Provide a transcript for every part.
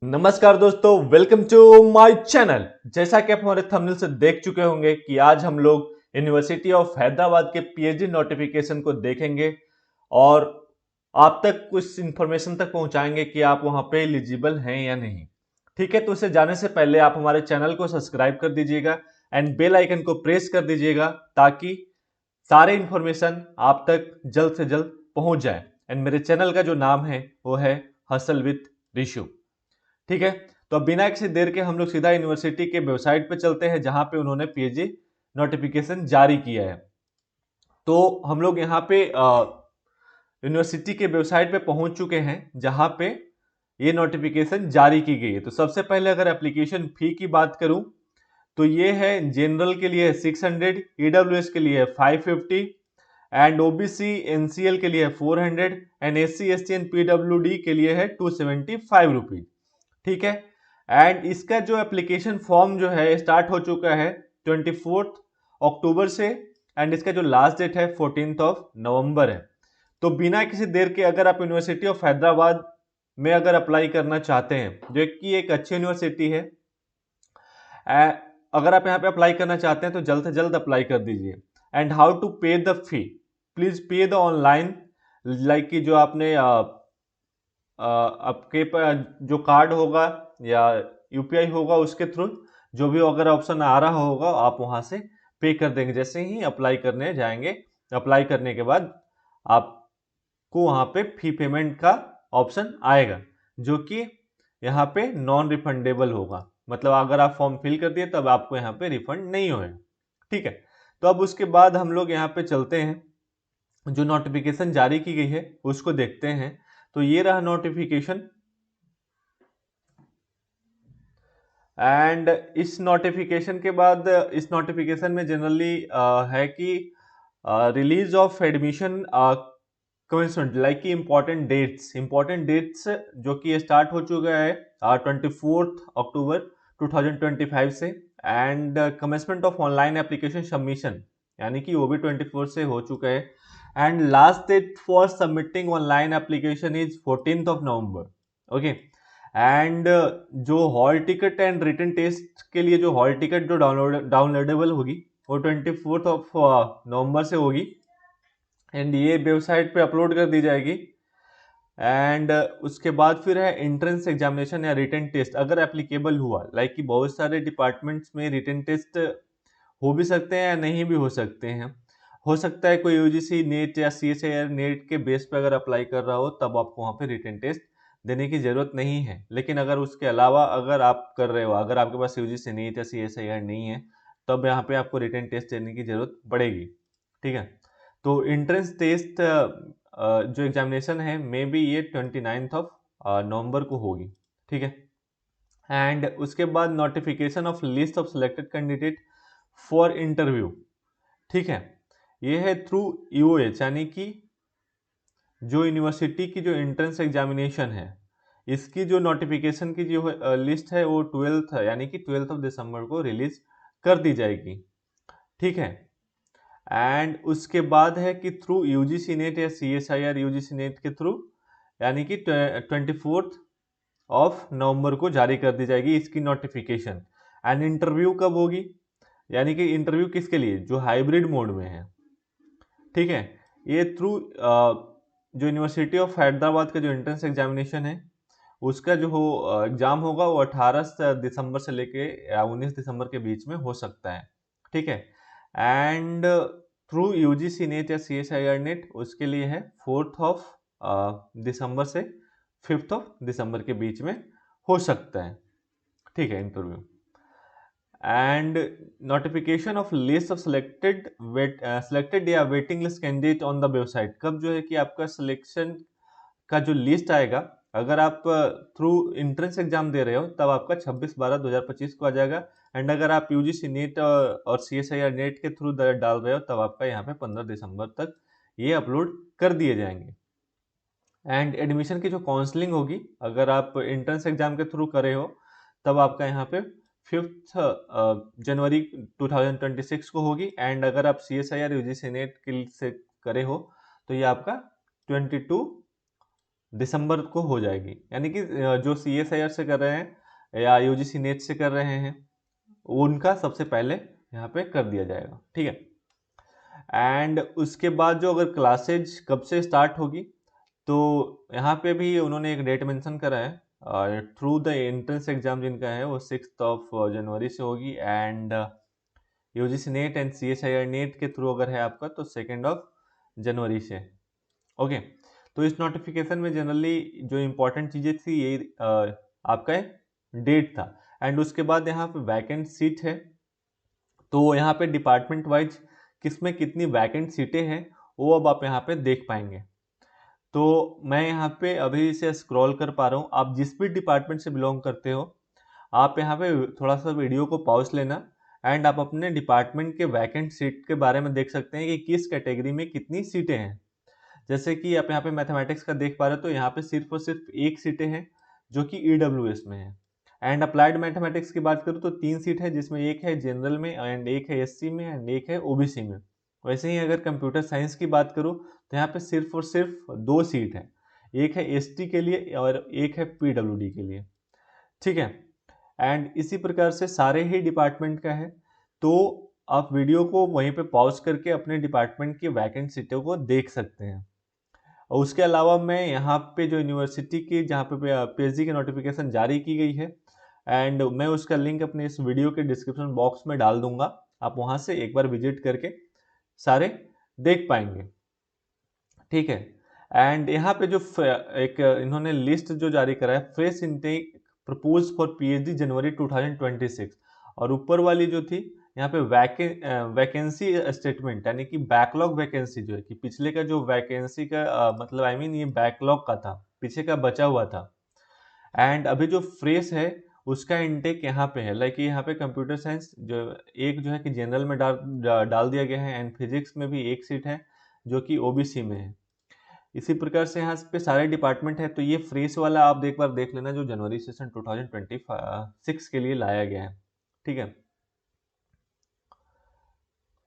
नमस्कार दोस्तों, welcome to my channel. जैसा कि आप हमारे थंबनेल से देख चुके होंगे कि आज हम लोग यूनिवर्सिटी ऑफ हैदराबाद के पीएचडी नोटिफिकेशन को देखेंगे और आप तक कुछ इंफॉर्मेशन तक पहुंचाएंगे कि आप वहां पे एलिजिबल हैं या नहीं। ठीक है, तो इसे जाने से पहले आप हमारे चैनल को सब्सक्राइब कर दीजिएगा एंड बेल आइकन को प्रेस कर दीजिएगा ताकि सारे इंफॉर्मेशन आप तक जल्द से जल्द पहुंच जाए। एंड मेरे चैनल का जो नाम है वो है हसल विथ ऋषु। ठीक है, तो अब बिना किसी देर के हम लोग सीधा यूनिवर्सिटी के वेबसाइट पे चलते हैं जहां पे उन्होंने पीएचडी नोटिफिकेशन जारी किया है। तो हम लोग यहाँ पे यूनिवर्सिटी के वेबसाइट पे पहुंच चुके हैं जहां पे ये नोटिफिकेशन जारी की गई है। तो सबसे पहले अगर एप्लीकेशन फी की बात करूं तो ये है जनरल के लिए 600, ईडब्ल्यूएस के लिए 550 एंड ओबीसी एनसीएल के लिए 400 and SC ST and PWD के लिए है 275 रुपीज। ठीक है, एंड इसका जो एप्लीकेशन फॉर्म जो है स्टार्ट हो चुका है 24 अक्टूबर से एंड इसका जो लास्ट डेट है 14 नवंबर है। तो बिना किसी देर के अगर आप यूनिवर्सिटी ऑफ हैदराबाद में अगर अप्लाई करना चाहते हैं जो कि एक अच्छी यूनिवर्सिटी है, अगर आप यहाँ पे अप्लाई करना चाहते हैं तो जल्द से जल्द अप्लाई कर दीजिए। एंड हाउ टू पे the fee, please pay the online, like कि जो आपने आपके जो कार्ड होगा या यूपीआई होगा उसके थ्रू जो भी अगर ऑप्शन आ रहा होगा आप वहां से पे कर देंगे। जैसे ही अप्लाई करने जाएंगे, अप्लाई करने के बाद आपको वहां पे फी पेमेंट का ऑप्शन आएगा जो कि यहाँ पे नॉन रिफंडेबल होगा। मतलब अगर आप फॉर्म फिल कर दिए तब आपको यहाँ पे रिफंड नहीं होगा। ठीक है, तो अब उसके बाद हम लोग यहाँ पे चलते हैं, जो नोटिफिकेशन जारी की गई है उसको देखते हैं। तो ये रहा नोटिफिकेशन एंड इस नोटिफिकेशन के बाद इस नोटिफिकेशन में जनरली है कि release of admission commencement, like कि इंपॉर्टेंट डेट्स जो कि स्टार्ट हो चुका है 24 अक्टूबर 2025 से and commencement of online application submission, यानी कि वो भी 24 से हो चुका है and last date for submitting online application is 14 November. Okay, and जो hall ticket and written test के लिए जो हॉल टिकट जो डाउनलोडेबल होगी वो 24 नवंबर से होगी एंड ये वेबसाइट पे अपलोड कर दी जाएगी। एंड उसके बाद फिर है एंट्रेंस एग्जामिनेशन या रिटन टेस्ट अगर एप्लीकेबल हुआ, लाइक कि बहुत सारे डिपार्टमेंट्स में रिटन टेस्ट हो भी सकते हैं या नहीं भी हो सकते हैं। हो सकता है कोई यूजीसी नेट या सीएसआईआर नेट के बेस पे अगर अप्लाई कर रहा हो तब आपको वहाँ पे रिटन टेस्ट देने की जरूरत नहीं है। लेकिन अगर उसके अलावा अगर आप कर रहे हो, अगर आपके पास यूजीसी नेट या सीएसआईआर नहीं है तब यहाँ पे आपको रिटन टेस्ट देने की जरूरत पड़ेगी। ठीक है, तो एंट्रेंस टेस्ट जो एग्जामिनेशन है मे बी ये 29 नवंबर को होगी। ठीक है, एंड उसके बाद notification of list of selected candidate for interview. ठीक है, ये है थ्रू यूओएच, यानी कि जो यूनिवर्सिटी की जो एंट्रेंस एग्जामिनेशन है इसकी जो नोटिफिकेशन की जो लिस्ट है वो 12 यानी कि 12 दिसंबर को रिलीज कर दी जाएगी। ठीक है, एंड उसके बाद है कि थ्रू यूजीसी नेट या सीएसआईआर यूजीसी नेट के थ्रू, यानी कि 24 नवंबर को जारी कर दी जाएगी इसकी नोटिफिकेशन। एंड इंटरव्यू कब होगी, यानी कि इंटरव्यू किसके लिए, जो हाइब्रिड मोड में है। ठीक है, ये थ्रू जो यूनिवर्सिटी ऑफ हैदराबाद का जो एंट्रेंस एग्जामिनेशन है उसका जो एग्जाम होगा वो 18 दिसंबर से लेके 19 दिसंबर के बीच में हो सकता है। ठीक है, एंड थ्रू यूजीसी नेट या सीएसआईआर नेट उसके लिए है 4 दिसंबर से 5 दिसंबर के बीच में हो सकता है। ठीक है, interview and notification of list of selected या waiting list candidate on the website, कब जो है कि आपका सिलेक्शन का जो लिस्ट आएगा, अगर आप थ्रू एंट्रेंस एग्जाम दे रहे हो तब आपका 26/12/2025 को आ जाएगा एंड अगर आप यूजीसी नेट और सीएसआईआर नेट के थ्रू डाल रहे हो तब आपका यहाँ पे 15 दिसंबर तक ये अपलोड कर दिए जाएंगे। एंड एडमिशन की जो काउंसलिंग होगी अगर आप एंट्रेंस एग्जाम के थ्रू करे हो तब आपका यहाँ पे 5 जनवरी 2026 को होगी एंड अगर आप CSIR UGC नेट से करे हो तो ये आपका 22 दिसंबर को हो जाएगी। यानी कि जो CSIR से कर रहे हैं या UGC नेट से कर रहे हैं उनका सबसे पहले यहाँ पे कर दिया जाएगा, ठीक है। एंड उसके बाद जो अगर क्लासेज कब से स्टार्ट होगी, तो यहाँ पे भी उन्होंने एक डेट मेंशन करा है, थ्रू द एंट्रेंस एग्जाम जिनका है वो 6 जनवरी से होगी, and UGC net and CSIR net के थ्रू अगर है आपका तो 2 जनवरी से। ओके, तो इस नोटिफिकेशन में जनरली जो इम्पोर्टेंट चीज़ें थी ये आपका डेट था, एंड उसके बाद यहाँ पे वैकेंट सीट है, तो यहाँ पे डिपार्टमेंट वाइज किसमें कितनी वैकेंट सीटें हैं वो अब आप यहाँ पे देख पाएंगे। तो मैं यहाँ पे अभी इसे स्क्रॉल कर पा रहा हूँ। आप जिस भी डिपार्टमेंट से बिलोंग करते हो आप यहाँ पे थोड़ा सा वीडियो को पॉज लेना, एंड आप अपने डिपार्टमेंट के वैकेंट सीट के बारे में देख सकते हैं कि किस कैटेगरी में कितनी सीटें हैं। जैसे कि आप यहाँ पे मैथमेटिक्स का देख पा रहे हो तो यहाँ पे सिर्फ और सिर्फ एक सीटें हैं जो कि EWS में है। एंड अप्लाइड मैथमेटिक्स की बात करूँ तो 3 सीट है, जिसमें एक है जनरल में, एंड एक है SC में, एंड एक है OBC में। वैसे ही अगर कंप्यूटर साइंस की बात करूँ तो यहाँ पे सिर्फ और सिर्फ 2 सीट है, एक है ST के लिए और एक है PWD के लिए, ठीक है। एंड इसी प्रकार से सारे ही डिपार्टमेंट का है, तो आप वीडियो को वहीं पे पॉज करके अपने डिपार्टमेंट की वैकेंट सीटों को देख सकते हैं। और उसके अलावा मैं यहाँ पे जो यूनिवर्सिटी की जहाँ पे PhD की नोटिफिकेशन जारी की गई है, एंड मैं उसका लिंक अपने इस वीडियो के डिस्क्रिप्शन बॉक्स में डाल दूंगा, आप वहाँ से एक बार विजिट करके सारे देख पाएंगे, ठीक है। एंड यहाँ पे जो एक इन्होंने लिस्ट जो जारी करा है, fresh intake propose for PhD जनवरी 2026, और ऊपर वाली जो थी यहाँ पे वैकेंसी स्टेटमेंट, यानी कि बैकलॉग वैकेंसी जो है कि पिछले का जो वैकेंसी का मतलब ये बैकलॉग का था, पीछे का बचा हुआ था, एंड अभी जो फ्रेश है उसका इनटेक यहाँ पे है। लाइक यहाँ पे कंप्यूटर साइंस जो एक जो है कि जनरल में डाल दिया गया है, एंड फिजिक्स में भी एक सीट है जो कि OBC में है। इसी प्रकार से यहाँ पे सारे डिपार्टमेंट है, तो ये फ्रेश वाला आप एक बार देख लेना जो जनवरी सेशन 2026 के लिए लाया गया है, ठीक है।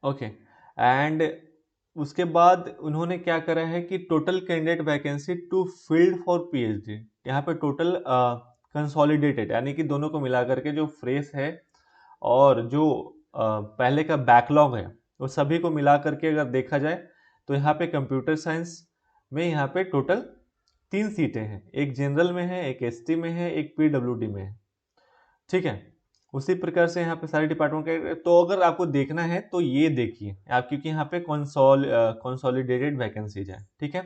ओके, एंड उसके बाद उन्होंने क्या करा है कि total candidate vacancy to field for PhD, यहाँ पे टोटल कंसोलिडेटेड यानी कि दोनों को मिला करके जो फ्रेश है और जो पहले का बैकलॉग है वो सभी को मिला करके अगर देखा जाए तो यहाँ पे कंप्यूटर साइंस में यहाँ पे टोटल 3 सीटें हैं, एक जनरल में है, एक ST में है, एक PWD में है, ठीक है। उसी प्रकार से यहाँ पे सारे डिपार्टमेंट के, तो अगर आपको देखना है तो ये देखिए आप, क्योंकि यहाँ पे कंसोलिडेटेड वैकेंसीज है, ठीक है।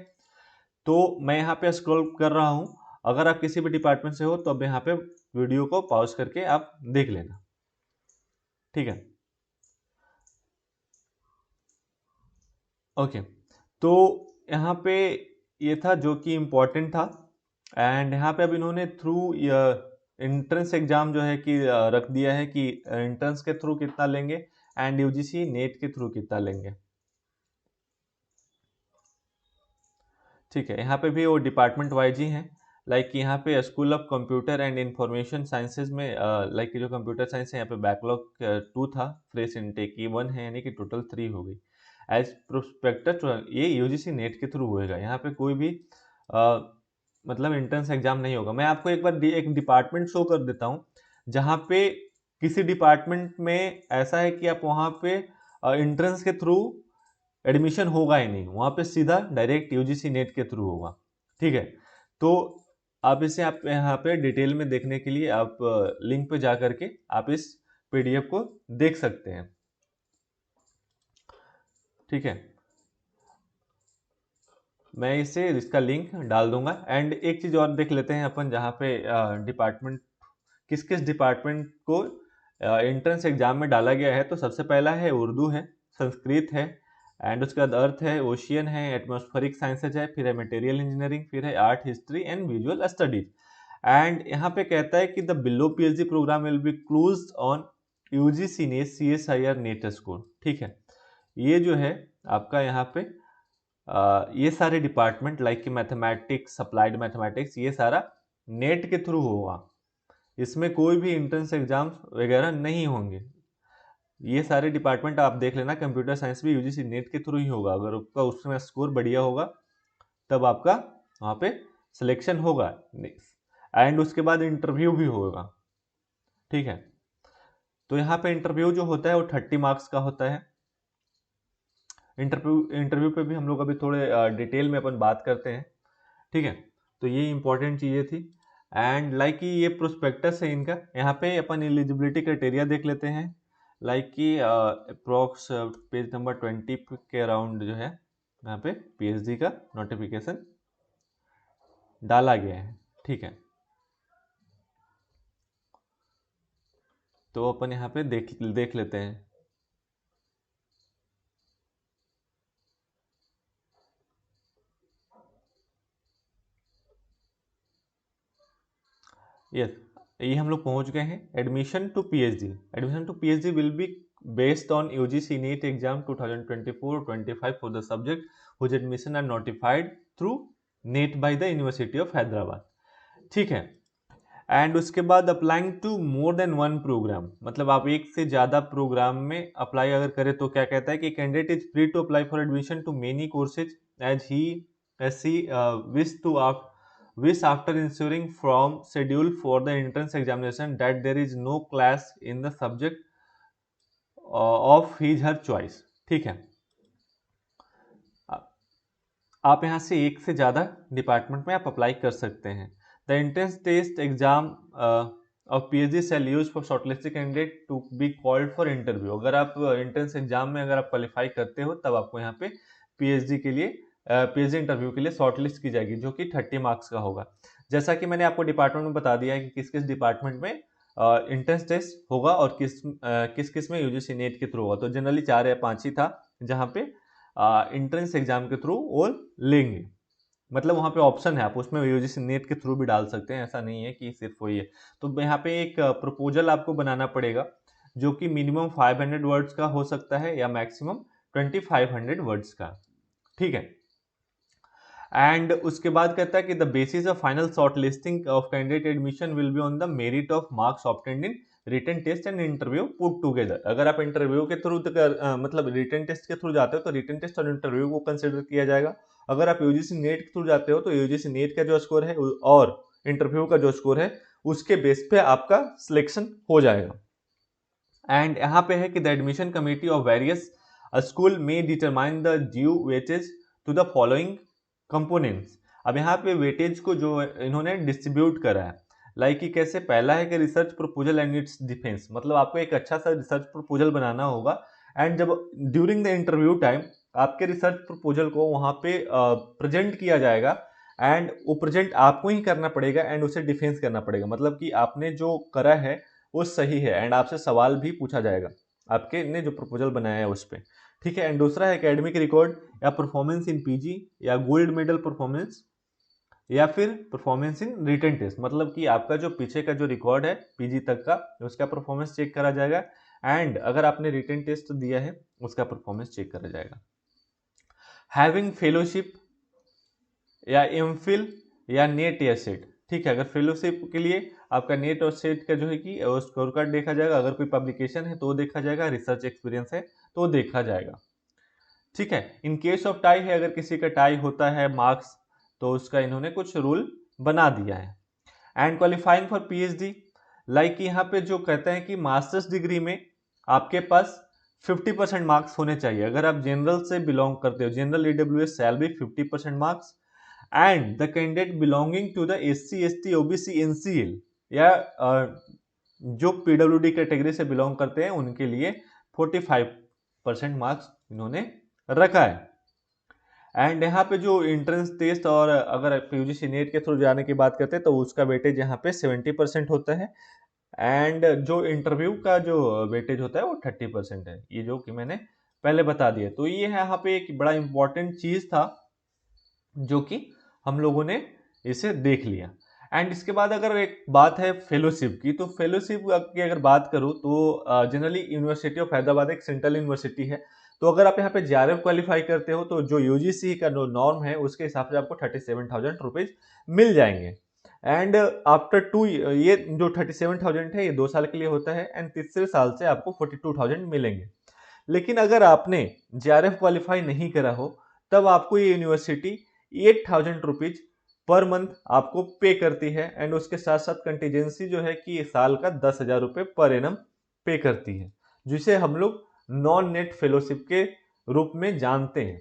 तो मैं यहाँ पे स्क्रॉल कर रहा हूँ, अगर आप किसी भी डिपार्टमेंट से हो तो अब यहाँ पे वीडियो को पॉज करके आप देख लेना, ठीक है। ओके, तो यहाँ पे ये था जो कि इम्पोर्टेंट था, एंड यहाँ पे अब इन्होंने थ्रू एंट्रेंस एग्जाम जो है कि रख दिया है कि एंट्रेंस के थ्रू कितना लेंगे एंड UGC नेट के थ्रू कितना लेंगे, ठीक है। यहाँ पे भी वो डिपार्टमेंट वाइज ही हैं। लाइक यहाँ पे school of computer and information sciences में लाइक जो कंप्यूटर साइंस है यहाँ पे बैकलॉग 2 था, फ्रेश इनटेक की 1 है, यानी कि टोटल 3 हो गई। एज प्रोस्पेक्टस ये UGC नेट के थ्रू होएगा, यहाँ पे कोई भी मतलब एंट्रेंस एग्जाम नहीं होगा। मैं आपको एक बार एक डिपार्टमेंट शो कर देता हूँ जहाँ पे किसी डिपार्टमेंट में ऐसा है कि आप वहाँ पे एंट्रेंस के थ्रू एडमिशन होगा ही नहीं, वहाँ पे सीधा डायरेक्ट UGC नेट के थ्रू होगा, ठीक है। तो आप इसे आप यहाँ पे डिटेल में देखने के लिए आप लिंक पे जा करके आप इस PDF को देख सकते हैं, ठीक है। मैं इसे इसका लिंक डाल दूंगा। एंड एक चीज़ और देख लेते हैं अपन, जहाँ पे डिपार्टमेंट किस किस डिपार्टमेंट को एंट्रेंस एग्जाम में डाला गया है। तो सबसे पहला है उर्दू है, संस्कृत है, एंड उसके बाद अर्थ है, ओशियन है, एटमॉस्फेरिक साइंसेज है, फिर है मटेरियल इंजीनियरिंग, फिर है art history and visual studies. And यहाँ पे कहता है कि the below PhD programme will be close on UGC net CSIR net score, ठीक है। ये जो है आपका यहाँ पे ये सारे डिपार्टमेंट लाइक कि मैथमेटिक्स, अप्लाइड मैथमेटिक्स, ये सारा नेट के थ्रू होगा, इसमें कोई भी एंट्रेंस एग्जाम वगैरह नहीं होंगे। ये सारे डिपार्टमेंट आप देख लेना, कंप्यूटर साइंस भी UGC नेट के थ्रू ही होगा, अगर आपका उसमें स्कोर बढ़िया होगा तब आपका वहाँ पे सिलेक्शन होगा एंड उसके बाद इंटरव्यू भी होगा। ठीक है, तो यहाँ पे इंटरव्यू जो होता है वो 30 मार्क्स का होता है। इंटरव्यू पे भी हम लोग अभी थोड़े डिटेल में अपन बात करते हैं। ठीक है, तो ये इंपॉर्टेंट चीज़ें थी। एंड लाइक कि ये प्रोस्पेक्टस है इनका, यहाँ पे अपन एलिजिबिलिटी क्राइटेरिया देख लेते हैं। लाइक कि अप्रोक्स पेज नंबर 20 के अराउंड जो है यहाँ पे पीएचडी का नोटिफिकेशन डाला गया है। ठीक है, तो अपन यहाँ पे देख लेते हैं। यस, ये हम लोग पहुंच गए हैं। Admission to PhD will be based on UGC NEET exam 2024-25 for the subject whose admission are notified through NEET by the University of Hyderabad। ठीक है, एंड उसके बाद applying to more than one programme, मतलब आप एक से ज़्यादा programme में अप्लाई अगर करें तो क्या कहता है कि candidate is free to apply for admission to many courses as he wish to wish after ensuring from schedule for the entrance examination that there is no class in the subject of his her choice। ठीक है, आप यहाँ से एक से ज़्यादा department में आप अप्लाई कर सकते हैं। The entrance test exam of PhD shall use for shortlisted candidate to be called for interview. अगर आप एंट्रेंस एग्जाम में अगर आप क्वालिफाई करते हो तब आपको यहाँ पे पीएचडी के लिए पीएचडी इंटरव्यू के लिए शॉर्टलिस्ट की जाएगी, जो कि 30 मार्क्स का होगा। जैसा कि मैंने आपको डिपार्टमेंट में बता दिया है कि किस किस डिपार्टमेंट में एंट्रेंस टेस्ट होगा और किस किस में यूजीसी नेट के थ्रू होगा। तो जनरली 4 या 5 ही था जहाँ पे एंट्रेंस एग्जाम के थ्रू वो लेंगे, मतलब वहाँ पे ऑप्शन है, आप उसमें यूजीसी नेट के थ्रू भी डाल सकते हैं, ऐसा नहीं है कि सिर्फ वही है। तो यहाँ पे एक प्रपोजल आपको बनाना पड़ेगा जो कि मिनिमम 500 वर्ड्स का हो सकता है या मैक्सिमम 2500 वर्ड्स का। ठीक है, एंड उसके बाद कहता है कि the basis of final short listing of candidate admission will be on the merit of marks obtained in written test and interview put together. अगर आप इंटरव्यू के थ्रू मतलब रिटन टेस्ट के थ्रू जाते हो तो रिटन टेस्ट और interview को कंसिडर किया जाएगा। अगर आप यूजीसी नेट के थ्रू जाते हो तो यूजीसी नेट का जो स्कोर है और इंटरव्यू का जो स्कोर है उसके बेस पे आपका सिलेक्शन हो जाएगा। एंड यहाँ पे है कि the admission committee of various school में determine the due weightage to the following components. अब यहाँ पे वेटेज को जो इन्होंने डिस्ट्रीब्यूट करा है, लाइक कि कैसे, पहला है कि research proposal and it's defence, मतलब आपको एक अच्छा सा रिसर्च प्रपोजल बनाना होगा एंड जब ड्यूरिंग द इंटरव्यू टाइम आपके रिसर्च प्रपोजल को वहाँ पे प्रेजेंट किया जाएगा एंड वो प्रेजेंट आपको ही करना पड़ेगा एंड उसे डिफेंस करना पड़ेगा, मतलब कि आपने जो करा है वो सही है एंड आपसे सवाल भी पूछा जाएगा आपके ने जो प्रपोजल बनाया है उस पर। ठीक है, एंड दूसरा है एकेडमिक रिकॉर्ड या परफॉर्मेंस इन पीजी या गोल्ड मेडल परफॉर्मेंस या फिर परफॉर्मेंस इन रिटन टेस्ट, मतलब कि आपका जो पीछे का जो रिकॉर्ड है पीजी तक का उसका परफॉर्मेंस चेक करा जाएगा एंड अगर आपने रिटन टेस्ट दिया है उसका परफॉर्मेंस चेक करा जाएगा। हैविंग फेलोशिप या एमफिल या नेट या सेट। ठीक है, अगर फेलोशिप के लिए आपका नेट और सेट का जो है कि स्कोर कार्ड देखा जाएगा, अगर कोई पब्लिकेशन है तो देखा जाएगा, रिसर्च एक्सपीरियंस है तो देखा जाएगा। ठीक है, इन केस ऑफ टाई है, अगर किसी का टाई होता है मार्क्स तो उसका इन्होंने कुछ रूल बना दिया है। And qualifying for PhD, like यहाँ पे जो कहते हैं कि मास्टर्स डिग्री में आपके पास 50% मार्क्स होने चाहिए। अगर आप जनरल से बिलोंग करते हो, general EWS shall be 50% marks and the candidate belonging to the SC ST OBC NCL या जो पीडब्ल्यूडी कैटेगरी से बिलोंग करते हैं उनके लिए 45% मार्क्स इन्होंने रखा है। एंड यहाँ पे जो एंट्रेंस टेस्ट और अगर यूजीसी नेट के थ्रू जाने की बात करते हैं तो उसका वेटेज यहाँ पे 70% होता है एंड जो इंटरव्यू का जो वेटेज होता है वो 30% है, ये जो कि मैंने पहले बता दिया। तो ये यहाँ पे एक बड़ा इंपॉर्टेंट चीज था जो कि हम लोगों ने इसे देख लिया। एंड इसके बाद अगर एक बात है फेलोशिप की, तो फेलोशिप की अगर बात करूँ तो जनरली यूनिवर्सिटी ऑफ हैदराबाद एक सेंट्रल यूनिवर्सिटी है, तो अगर आप यहाँ पे जेआरएफ क्वालिफाई करते हो तो जो यूजीसी का जो नॉर्म है उसके हिसाब से आपको 37,000 रुपीज मिल जाएंगे। एंड आफ्टर 2 ये जो 37,000 है ये 2 साल के लिए होता है एंड तीसरे साल से आपको 42,000 मिलेंगे। लेकिन अगर आपने जेआरएफ क्वालिफाई नहीं करा हो तब आपको ये यूनिवर्सिटी 8,000 रुपीज पर मंथ आपको पे करती है, एंड उसके साथ साथ कंटीजेंसी जो है कि साल का 10,000 रुपये पर एनम पे करती है, जिसे हम लोग नॉन नेट फेलोशिप के रूप में जानते हैं।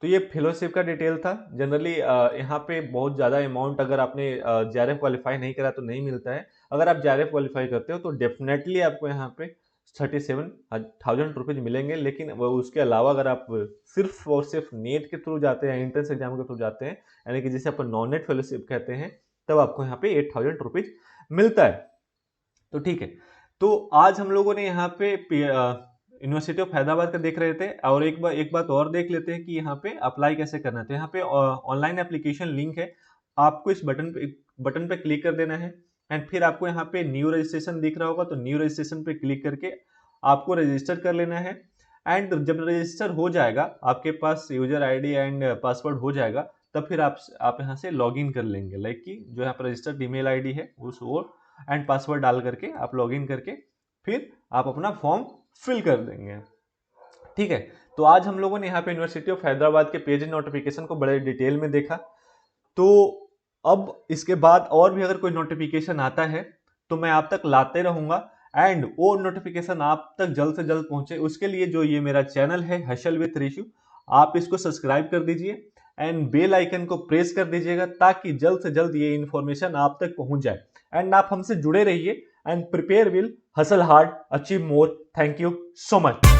तो ये फेलोशिप का डिटेल था। जनरली यहाँ पे बहुत ज़्यादा अमाउंट अगर आपने जेआरएफ क्वालिफाई नहीं करा तो नहीं मिलता है। अगर आप जेआरएफ क्वालिफाई करते हो तो डेफिनेटली आपको यहाँ पे 37,000 रुपीज मिलेंगे। लेकिन वो उसके अलावा अगर आप सिर्फ और सिर्फ नेट के थ्रू जाते हैं, एंट्रेंस एग्जाम के थ्रू जाते हैं, यानी कि जिसे अपन नॉन नेट फेलोशिप कहते हैं, तब आपको यहाँ पे 8,000 रुपीज मिलता है। तो ठीक है, तो आज हम लोगों ने यहाँ पे यूनिवर्सिटी ऑफ हैदराबाद का देख रहे थे, और एक बात और देख लेते हैं कि यहाँ पे अप्लाई कैसे करना है। तो यहाँ पे ऑनलाइन एप्लीकेशन लिंक है, आपको इस बटन पे क्लिक कर देना है, एंड फिर आपको यहाँ पे न्यू रजिस्ट्रेशन दिख रहा होगा, तो न्यू रजिस्ट्रेशन पे क्लिक करके आपको रजिस्टर कर लेना है। एंड जब रजिस्टर हो जाएगा, आपके पास यूजर आईडी एंड पासवर्ड हो जाएगा, तब फिर आप यहाँ से लॉग इन कर लेंगे। लाइक कि जो यहाँ पर रजिस्टर्ड ईमेल आईडी है उस वो एंड पासवर्ड डाल करके आप लॉग इन करके फिर आप अपना फॉर्म फिल कर देंगे। ठीक है, तो आज हम लोगों ने यहाँ पे यूनिवर्सिटी ऑफ हैदराबाद के पेज नोटिफिकेशन को बड़े डिटेल में देखा। तो अब इसके बाद और भी अगर कोई नोटिफिकेशन आता है तो मैं आप तक लाते रहूंगा, एंड वो नोटिफिकेशन आप तक जल्द से जल्द पहुंचे उसके लिए जो ये मेरा चैनल है हसल विथ ऋषु, आप इसको सब्सक्राइब कर दीजिए एंड बेल आइकन को प्रेस कर दीजिएगा, ताकि जल्द से जल्द ये इन्फॉर्मेशन आप तक पहुंच जाए। एंड आप हमसे जुड़े रहिए, and prepare will hustle hard achieve more. Thank you so much.